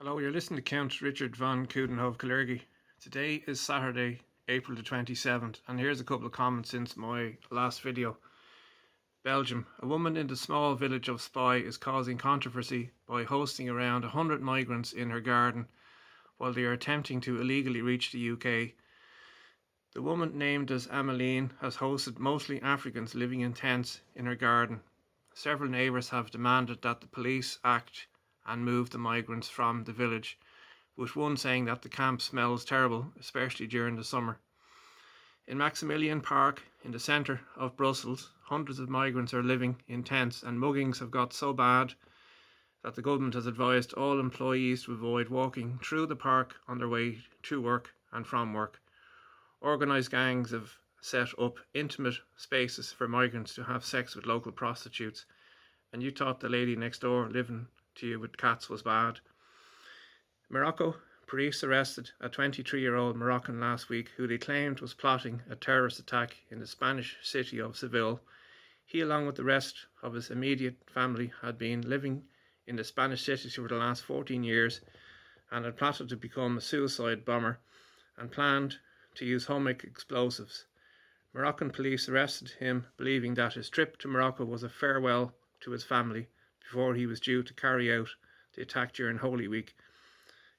Hello, you're listening to Count Richard von Coudenhove Kalergi. Today is Saturday, April the 27th, and here's a couple of comments since my last video. Belgium. A woman in the small village of Spy is causing controversy by hosting around 100 migrants in her garden while they are attempting to illegally reach the UK. The woman, named as Ameline, has hosted mostly Africans living in tents in her garden. Several neighbours have demanded that the police act and move the migrants from the village, with one saying that the camp smells terrible, especially during the summer. In Maximilian Park, in the centre of Brussels, hundreds of migrants are living in tents, and muggings have got so bad that the government has advised all employees to avoid walking through the park on their way to work and from work. Organised gangs have set up intimate spaces for migrants to have sex with local prostitutes, and you thought the lady next door living to you with cats was bad. Morocco. Police arrested a 23-year-old Moroccan last week who they claimed was plotting a terrorist attack in the Spanish city of Seville. He, along with the rest of his immediate family, had been living in the Spanish city for the last 14 years and had plotted to become a suicide bomber and planned to use homemade explosives. Moroccan police arrested him, believing that his trip to Morocco was a farewell to his family before he was due to carry out the attack during Holy Week.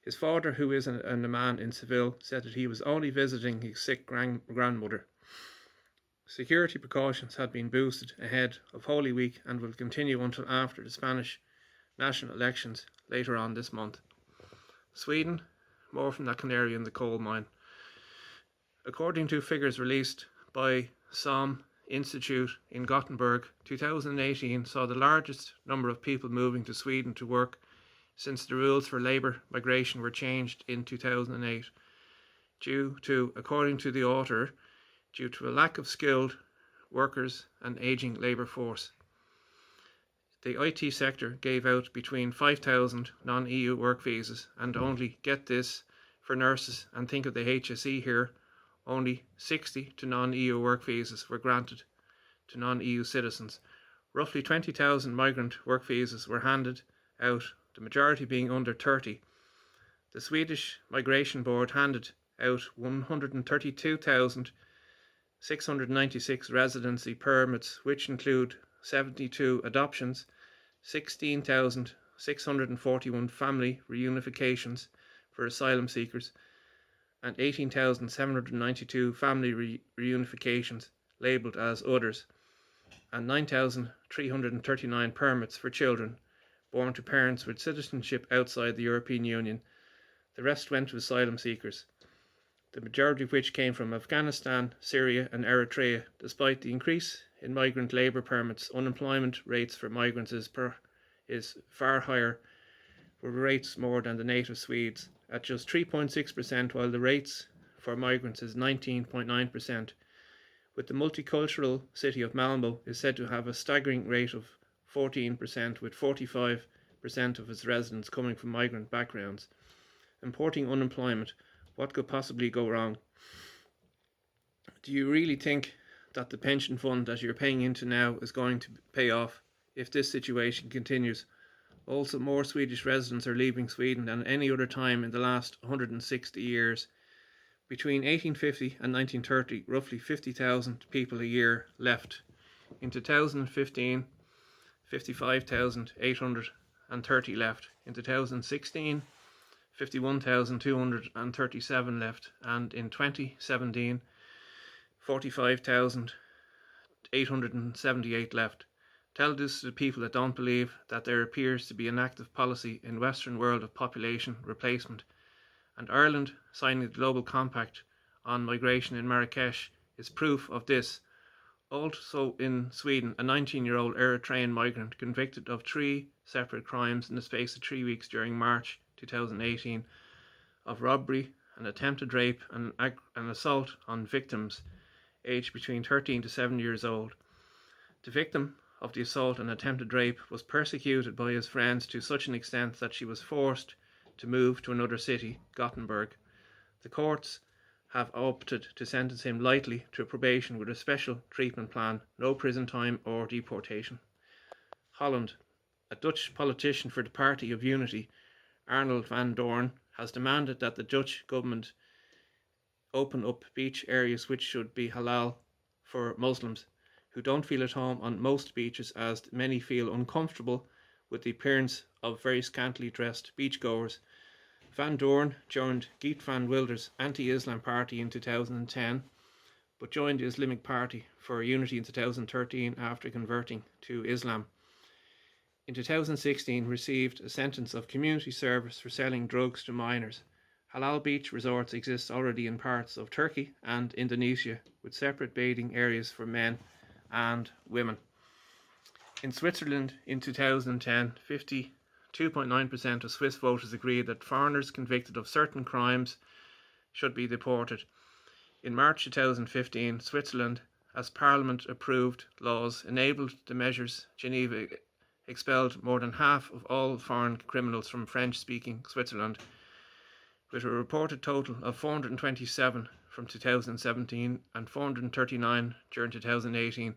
His father, who is an imam in Seville, said that he was only visiting his sick grandmother. Security precautions had been boosted ahead of Holy Week and will continue until after the Spanish national elections later on this month. Sweden. More from that canary in the coal mine. According to figures released by SOM Institute in Gothenburg, 2018 saw the largest number of people moving to Sweden to work since the rules for labour migration were changed in 2008, according to the author, due to a lack of skilled workers and ageing labour force. The IT sector gave out between 5,000 non-EU work visas, and only, get this, for nurses, and think of the HSE here, only 60 to non-EU work visas were granted to non-EU citizens. Roughly 20,000 migrant work visas were handed out, the majority being under 30. The Swedish Migration Board handed out 132,696 residency permits, which include 72 adoptions, 16,641 family reunifications for asylum seekers, and 18,792 family reunifications labelled as others, and 9,339 permits for children born to parents with citizenship outside the European Union. The rest went to asylum seekers, the majority of which came from Afghanistan, Syria and Eritrea. Despite the increase in migrant labour permits, unemployment rates for migrants is far higher, with rates more than the native Swedes at just 3.6%, while the rates for migrants is 19.9%. With the multicultural city of Malmo is said to have a staggering rate of 14%, with 45% of its residents coming from migrant backgrounds. Importing unemployment, what could possibly go wrong? Do you really think that the pension fund that you're paying into now is going to pay off if this situation continues? Also, more Swedish residents are leaving Sweden than any other time in the last 160 years. Between 1850 and 1930, roughly 50,000 people a year left. In 2015, 55,830 left. In 2016, 51,237 left. And in 2017, 45,878 left. Tell this to the people that don't believe that there appears to be an active policy in Western world of population replacement. And Ireland signing the Global Compact on migration in Marrakesh is proof of this. Also in Sweden, a 19-year-old Eritrean migrant convicted of 3 separate crimes in the space of 3 weeks during March 2018 of robbery, an attempted rape and assault on victims aged between 13 to 7 years old. The victim of the assault and attempted rape was persecuted by his friends to such an extent that she was forced to move to another city, Gothenburg. The courts have opted to sentence him lightly to probation with a special treatment plan, no prison time or deportation. Holland. A Dutch politician for the Party of Unity Arnold van Doorn, has demanded that the Dutch government open up beach areas which should be halal for Muslims who don't feel at home on most beaches, as many feel uncomfortable with the appearance of very scantily dressed beachgoers. Van Doorn joined Geert van Wilder's anti-Islam party in 2010, but joined the Islamic Party for Unity in 2013 after converting to Islam. In 2016, received a sentence of community service for selling drugs to minors. Halal beach resorts exist already in parts of Turkey and Indonesia, with separate bathing areas for men and women. In Switzerland in 2010, 52.9% of Swiss voters agreed that foreigners convicted of certain crimes should be deported. In March 2015, Switzerland, as Parliament approved laws, enabled the measures. Geneva expelled more than half of all foreign criminals from French-speaking Switzerland, with a reported total of 427 from 2017 and 439 during 2018,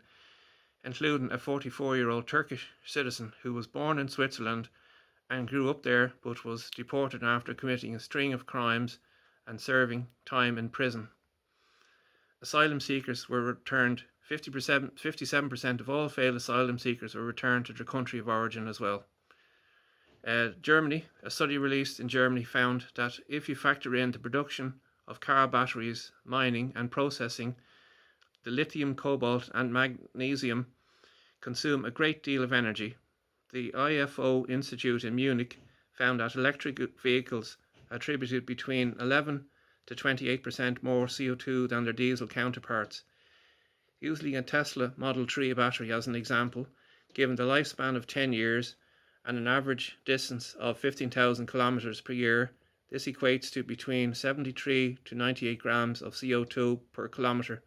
including a 44-year-old Turkish citizen who was born in Switzerland and grew up there but was deported after committing a string of crimes and serving time in prison. Asylum seekers were returned. 57% of all failed asylum seekers were returned to their country of origin as well. Germany, a study released in Germany found that if you factor in the production of car batteries, mining and processing, the lithium, cobalt and magnesium consume a great deal of energy. The IFO Institute in Munich found that electric vehicles attributed between 11 to 28% more CO2 than their diesel counterparts. Using a Tesla Model 3 battery as an example, given the lifespan of 10 years and an average distance of 15,000 kilometers per year, this equates to between 73 to 98 grams of CO2 per kilometer.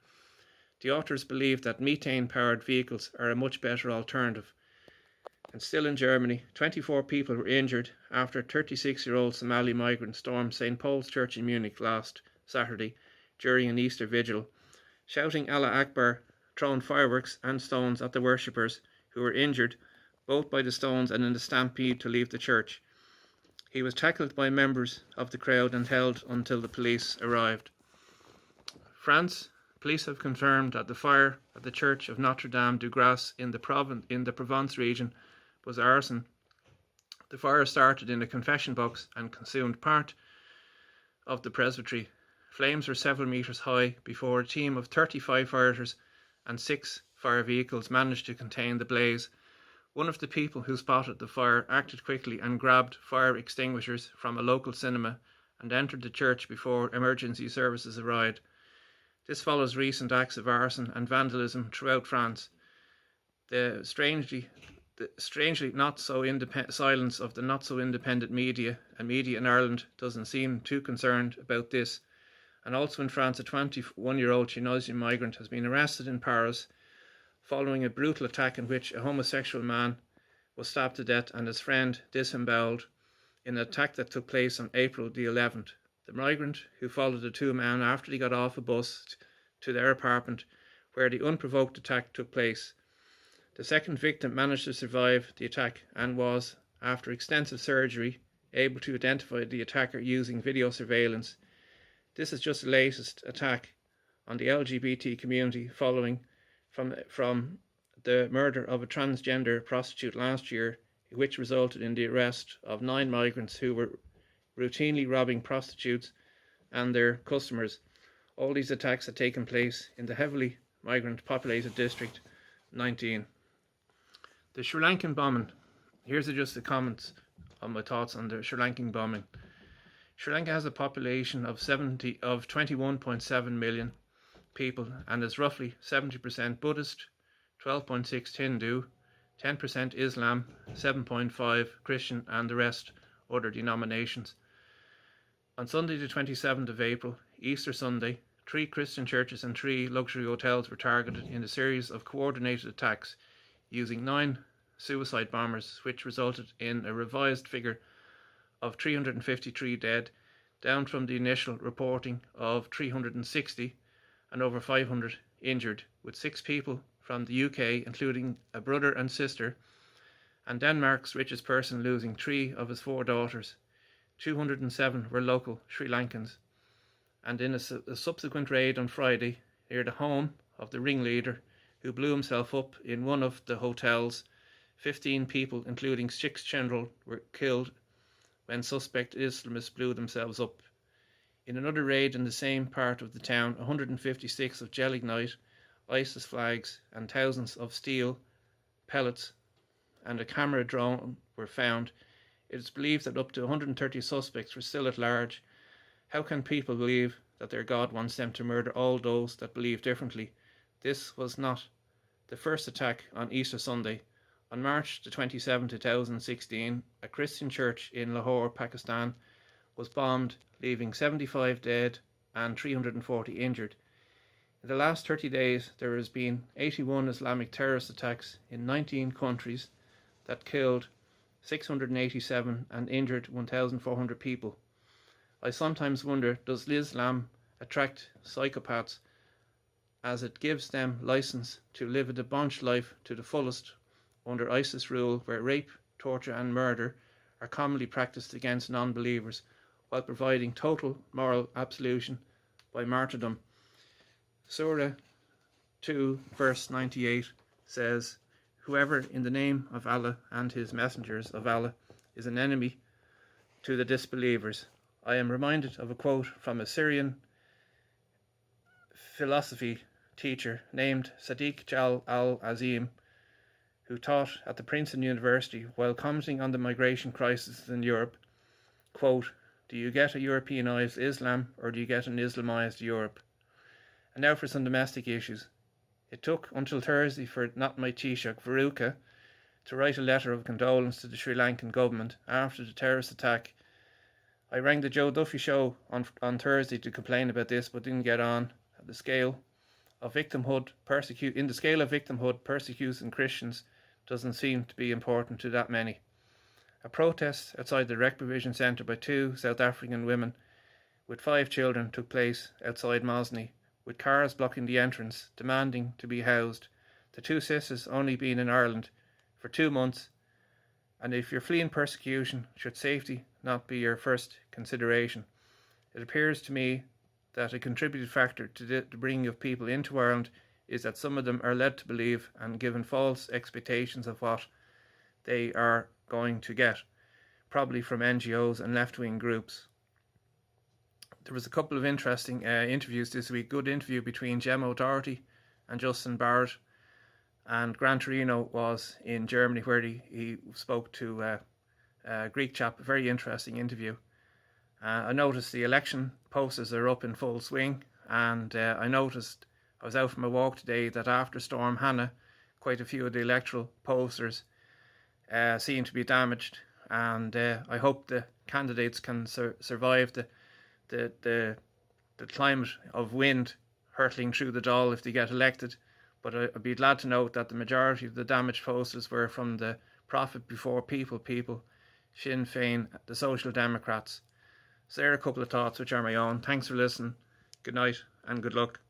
The authors believe that methane-powered vehicles are a much better alternative. And still in Germany, 24 people were injured after a 36-year-old Somali migrant stormed St. Paul's Church in Munich last Saturday during an Easter vigil, shouting Allah Akbar, throwing fireworks and stones at the worshippers, who were injured both by the stones and in the stampede to leave the church. He was tackled by members of the crowd and held until the police arrived. France, police have confirmed that the fire at the Church of Notre Dame du Grace in the Provence region was arson. The fire started in a confession box and consumed part of the presbytery. Flames were several metres high before a team of 35 firefighters and 6 fire vehicles managed to contain the blaze. One of the people who spotted the fire acted quickly and grabbed fire extinguishers from a local cinema and entered the church before emergency services arrived. This follows recent acts of arson and vandalism throughout France. The strangely not so silence of the not so independent media and media in Ireland doesn't seem too concerned about this. And also in France, a 21-year-old Tunisian migrant has been arrested in Paris following a brutal attack in which a homosexual man was stabbed to death and his friend disemboweled in an attack that took place on April the 11th. The migrant, who followed the two men after they got off a bus to their apartment where the unprovoked attack took place. The second victim managed to survive the attack and was, after extensive surgery, able to identify the attacker using video surveillance. This is just the latest attack on the LGBT community following from the murder of a transgender prostitute last year, which resulted in the arrest of 9 migrants who were routinely robbing prostitutes and their customers. All these attacks had taken place in the heavily migrant populated district 19. The Sri Lankan bombing. Here's just the comments on my thoughts on the Sri Lankan bombing. Sri Lanka has a population of 21.7 million people and is roughly 70% Buddhist, 12.6 Hindu, 10% Islam, 7.5 Christian and the rest other denominations. On Sunday the 27th of April, Easter Sunday, 3 Christian churches and 3 luxury hotels were targeted in a series of coordinated attacks using 9 suicide bombers, which resulted in a revised figure of 353 dead, down from the initial reporting of 360 and over 500 injured, with 6 people from the UK, including a brother and sister, and Denmark's richest person losing 3 of his 4 daughters. 207 were local Sri Lankans, and in a subsequent raid on Friday near the home of the ringleader who blew himself up in one of the hotels, 15 people, including 6 children, were killed when suspect Islamists blew themselves up. In another raid in the same part of the town, 156 of gelignite, ISIS flags and thousands of steel pellets and a camera drone were found. It is believed that up to 130 suspects were still at large. How can people believe that their God wants them to murder all those that believe differently? This was not the first attack on Easter Sunday. On March the 27th, 2016, a Christian church in Lahore, Pakistan, was bombed, leaving 75 dead and 340 injured. In the last 30 days, there has been 81 Islamic terrorist attacks in 19 countries that killed 687 and injured 1,400 people. I sometimes wonder, does Islam attract psychopaths as it gives them license to live a debauched life to the fullest under ISIS rule, where rape, torture and murder are commonly practiced against non-believers, while providing total moral absolution by martyrdom? Surah 2 verse 98 says, "Whoever in the name of Allah and his messengers of Allah is an enemy to the disbelievers." I am reminded of a quote from a Syrian philosophy teacher named Sadiq Jal al-Azim, who taught at the Princeton University while commenting on the migration crisis in Europe. Quote, "Do you get a Europeanized Islam, or do you get an Islamized Europe?" And now for some domestic issues. It took until Thursday for not my Taoiseach Veruca to write a letter of condolence to the Sri Lankan government after the terrorist attack. I rang the Joe Duffy show on Thursday to complain about this, but didn't get on. The scale of victimhood persecuting Christians doesn't seem to be important to that many. A protest outside the Rec Provision Centre by 2 South African women with 5 children took place outside Mosney, with cars blocking the entrance, demanding to be housed. The 2 sisters only been in Ireland for 2 months, and if you're fleeing persecution, should safety not be your first consideration? It appears to me that a contributing factor to the bringing of people into Ireland is that some of them are led to believe and given false expectations of what they are going to get, probably from NGOs and left-wing groups. There was a couple of interesting interviews this week. Good interview between Gemma O'Doherty and Justin Barrett, and Gran Torino was in Germany where he spoke to a Greek chap. A very interesting interview. I noticed the election posters are up in full swing, and I noticed, I was out for my walk today, that after Storm Hannah, quite a few of the electoral posters seem to be damaged, and I hope the candidates can survive the climate of wind hurtling through the Dáil if they get elected. But I'd be glad to note that the majority of the damaged posters were from the Profit Before People, Sinn Féin, the Social Democrats. So there are a couple of thoughts which are my own. Thanks for listening. Good night and good luck.